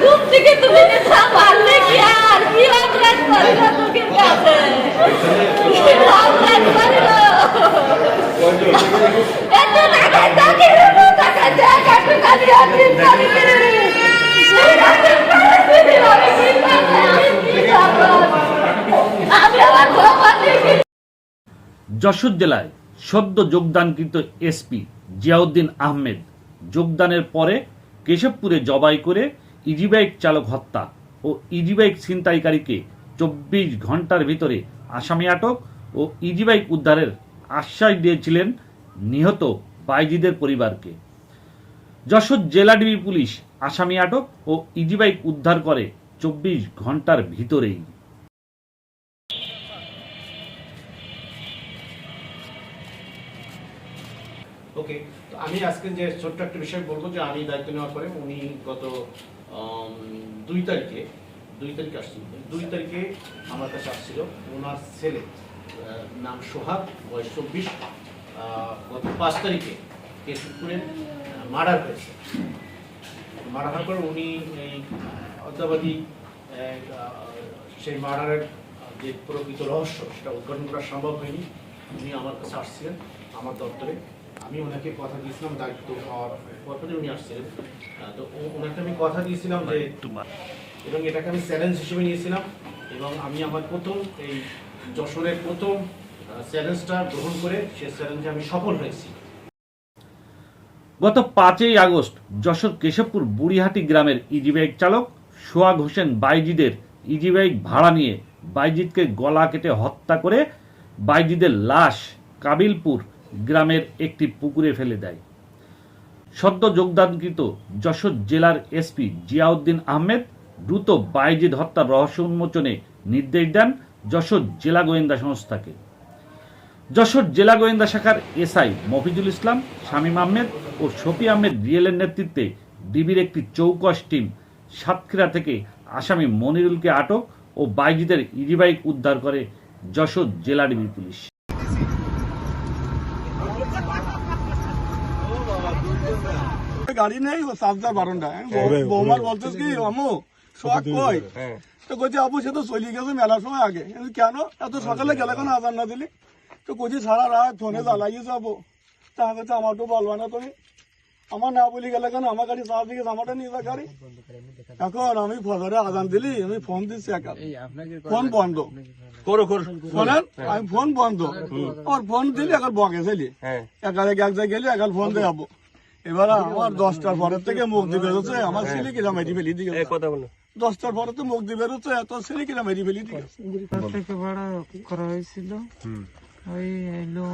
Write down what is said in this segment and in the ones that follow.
ঘুম থেকে তুমি নেশা মারলে কি আর কি অপরাধ করিল তোকে কাছে কি অপরাধ করিল এত টাকা তাকে টাকা যা কাটু কালি আছে কালি মেরে এই রাতে পারে আমি কি করব আমি কি করব আমি আমার ভগবানকে যশোর জেলায় সদ্য যোগদানকৃত এসপি জিয়াউদ্দিন আহমেদ যোগদানের পরে কেশবপুরে জবাই করে ইজিবাইক চালক হত্যা ও ইজিবাইক ছিনতাইকারীকে 24 ঘন্টার ভিতরে আসামি আটক ও ইজিবাইক উদ্ধারের আশ্বাস দিয়েছিলেন নিহত বাইজিদের পরিবারকে। যশোর জেলা ডিবি পুলিশ আসামি আটক ও ইজিবাইক উদ্ধার করে 24 ঘন্টার ভিতরেই। ওকে, তো আমি আজকে যে ছোট্ট একটা বিষয় বলবো যে আমি দায়িত্ব নেওয়ার পরে উনি গত 2 তারিখে আসছিল। 2 তারিখে আমার কাছে আসছিল ওনার ছেলে, নাম সোহাগ, বয়স 24, গত 5 তারিখে কেশবপুরে মার্ডার হয়েছে। মার্ডার হওয়ার পর উনি এই অদ্যাবধি সেই মার্ডারের যে প্রকৃত রহস্য সেটা উদ্ঘাটন করা সম্ভব হয়নি। উনি আমার কাছে আসছিলেন আমার দপ্তরে, আমি ওনাকে কথা দিয়েছিলাম দায়িত্ব হওয়ার পরপরই উনি আসছিলেন। তো ওনাকে আমি কথা দিয়েছিলাম যে, এবং এটাকে আমি চ্যালেঞ্জ হিসেবে নিয়েছিলাম এবং আমি আমার প্রথম এই যশোরের প্রথম চ্যালেঞ্জটা গ্রহণ করে সে চ্যালেঞ্জে আমি সফল হয়েছি। গত 5ই আগস্ট যশোর কেশবপুর বুড়িহাটি গ্রামের ইজিবাইক চালক সোহাগ হোসেন বাইজিদের ইজিবাইক ভাড়া নিয়ে বাইজিদকে গলা কেটে হত্যা করে বাইজিদের লাশ কাবিলপুর গ্রামের একটি পুকুরে ফেলে দেয়। সদ্য যোগদানকৃত যশোর জেলার এসপি জিয়াউদ্দিন আহমেদ দ্রুত বাইজিদ হত্যার রহস্য উন্মোচনে নির্দেশ দেন যশোর জেলা গোয়েন্দা সংস্থাকে। যশোর জেলা গোয়েন্দা শাখার এসআই মফিজুল ইসলাম, শামীম আহমেদ ও শফি আহমেদ রিয়েলের নেতৃত্বে ডিবির একটি চৌকস টিম সাতক্ষীরা থেকে আসামি মনিরুলকে আটক ও বাইজিদের ইজিবাইক উদ্ধার করে যশোর জেলা ডিবি পুলিশ। গাড়ি নেই, ও সাবজার বারণটা বৌমার বলছিস কি আমু সোহাগ কই, তো কইছে আপু সে তো চলে গেছে মেলার সময় আগে। কেন এত সকালে গেলে কেন আজান না দিলি? তো কইছি সারা রাত ফোনে জ্বালাইয়ে যাবো। তা কাছে আমার তো বলবা না তুমি, আমার না বলি গেলে কেন? আমার গাড়ি চার দিকে আমারটা নিয়ে যা গাড়ি। এখন আমি ফজরে আজান দিলি, আমি ফোন দিচ্ছি একা, ফোন বন্ধ শোনেন, আমি ফোন বন্ধ। আমার ফোন দিলি এখন বকে ছিলি একা এক জায়গায় গেলি এখন ফোন দিয়ে যাবো। এবার আমার 10টার পরের থেকে মুখ দিয়ে বেরোচ্ছে, আমার ছেলে কিনা মেরি ফেলি দিকে 10টার পরে তো মুখ দিয়ে বেরোচ্ছে, এত ছেলে কিনা মেরি ফেলি দিকে থেকে ভাড়া করা হয়েছিল। ওই এলো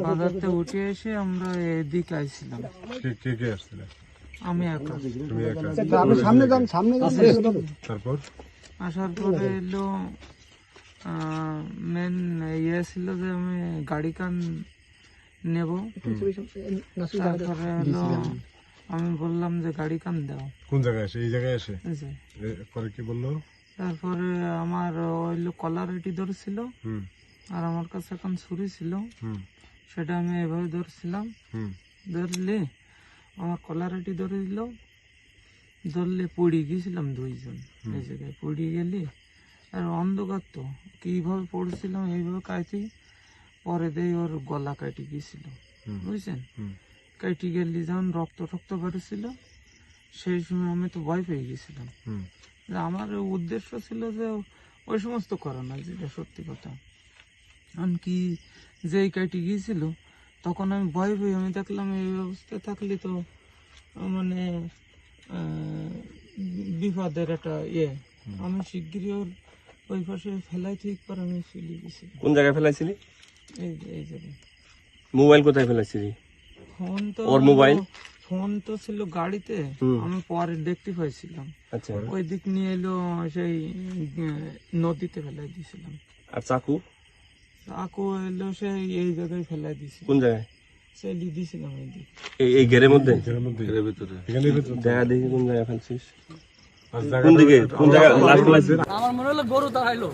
বাজারতে উঠে এসে আমরা এদিকে আইছিলাম। আমি একা। তারপর আসার পরে এলো মেন ইয়ে ছিল যে আমি গাড়ি কান নেব। তারপরে হলো আমি বললাম যে গাড়ি কান দাও। কোন জায়গায় এসে? এই জায়গায় এসে পরে কি বললো? তারপরে আমার ওইলো কলার এটি ধরেছিল আর আমার কাছে এখন ছুরি ছিল, সেটা আমি এভাবে ধরছিলাম। ধরলে আমার কলারাটি ধরে দিল, ধরলে পড়ে গিয়েছিলাম দুইজন। এই জায়গায় পড়ে গেলে আর অন্ধকার তো কিভাবে পড়ছিলাম এইভাবে কাটি, পরে দিয়ে ওর গলা কাটি গিয়েছিল, বুঝছেন? কাটি গেলে যখন রক্ত বেরোছিল সেই সময় আমি তো ভয় পেয়ে গেছিলাম। আমার উদ্দেশ্য ছিল যে ওই সমস্ত করা না, যেটা সত্যি কথা। এমনকি যেই কাটি গিয়েছিল তখন আমি ভয় পেয়ে আমি দেখলাম এই অবস্থায় থাকলে তো মানে বিপদের একটা ইয়ে। আমি শিগগিরই ওর ওই পাশে ফেলাই ঠিক করে আমি চলে গেছি। কোন জায়গায় ফেলাইছিলি? এই জায়গায়। মোবাইল কোথায় ফেলাইছিলি? ফোন তো ওর মোবাইল? ফোন তো ছিল গাড়িতে, আমি পরে দেখতে পাইছিলাম। আচ্ছা, ওই দিক নিয়ে এলো সেই নদীতে ফেলাই দিয়েছিলাম। আর চাকু? চাকু এলো সেই এই জায়গায় ফেলাই দিয়েছি। কোন জায়গায়? সেলি দিয়েছিলাম এই দিক। এই ঘেরের মধ্যে? ঘেরের ভিতরে। দেখা দেখি কোন জায়গায় ফেলছিস। কোন দিকে? কোন জায়গায় লাশ ফেলাইছিস? আমার মনে হলো গরু দাঁড়াইলো।